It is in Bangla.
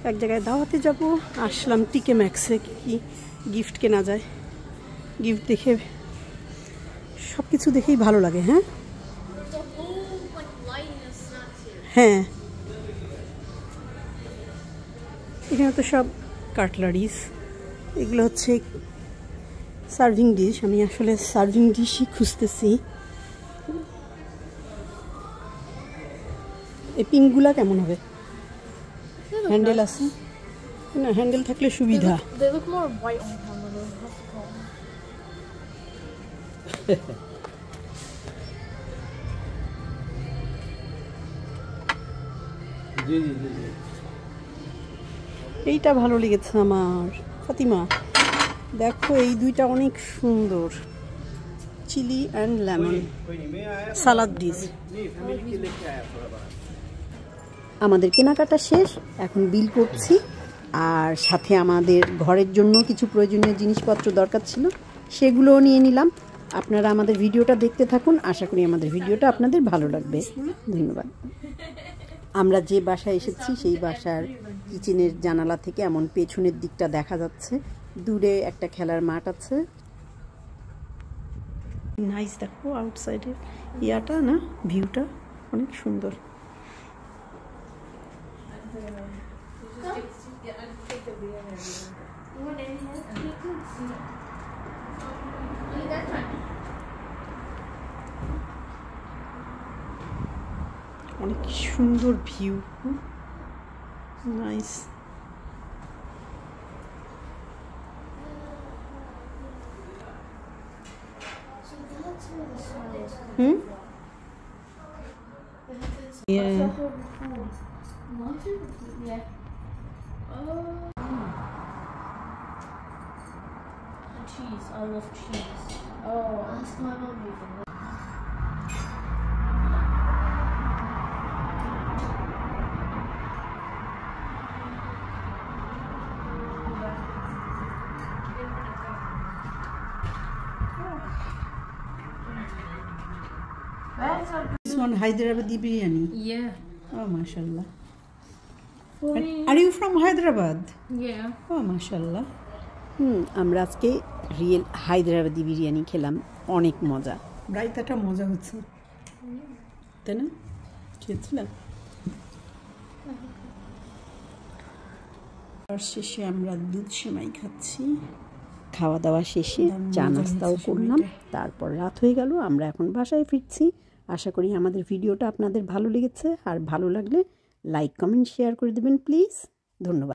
এক জায়গায় দাওয়াতে যাব, আসলাম টিকে ম্যাক্সে কি গিফট কেনা যায়। গিফট দেখে সব কিছু দেখেই ভালো লাগে। হ্যাঁ হ্যাঁ, এখানে তো সব কাটলারিজ, এগুলো হচ্ছে সার্ভিং ডিশ। আমি আসলে সার্ভিং ডিশই খুঁজতেছি। এই পিঙ্কগুলা কেমন হবে? হ্যান্ডেল আছে না? হ্যান্ডেল থাকলে সুবিধা। They look more white on camera though. That's the problem. এইটা ভালো লেগেছে আমার। ফাতিমা দেখো, এই দুইটা অনেক সুন্দর, chilli and lemon salad dish. আমাদের কেনাকাটা শেষ, এখন বিল করছি। আর সাথে আমাদের ঘরের জন্য কিছু প্রয়োজনীয় জিনিসপত্র দরকার ছিল, সেগুলোও নিয়ে নিলাম। আপনারা আমাদের ভিডিওটা দেখতে থাকুন, আশা করি আমাদের ভিডিওটা আপনাদের ভালো লাগবে। ধন্যবাদ। আমরা যে বাসায় এসেছি সেই বাসার কিচেনের জানালা থেকে এমন পেছনের দিকটা দেখা যাচ্ছে। দূরে একটা খেলার মাঠ আছে। নাইস, দেখো আউটসাইডের ইয়াটা না, ভিউটা অনেক সুন্দর। অনেক সুন্দর view, nice. Yeah. Cheese. I love cheese. Oh, ask my mum even. This one Hyderabadi biryani. Yeah. Oh, mashallah. Are you from Hyderabad? Yeah. Oh, mashallah. আমরা আজকে রিয়েল হায়দ্রাবাদি বিরিয়ানি খেলাম, অনেক মজা। রায়তাটা মজা হচ্ছে, তাই না? খেয়েছিলাম। আর শেষে আমরা দুধ সেমাই খাচ্ছি। খাওয়া দাওয়া শেষে চা নাস্তাও করলাম, তারপর রাত হয়ে গেল। আমরা এখন বাসায় ফিরছি। আশা করি আমাদের ভিডিওটা আপনাদের ভালো লেগেছে, আর ভালো লাগলে লাইক কমেন্ট শেয়ার করে দেবেন প্লিজ। ধন্যবাদ।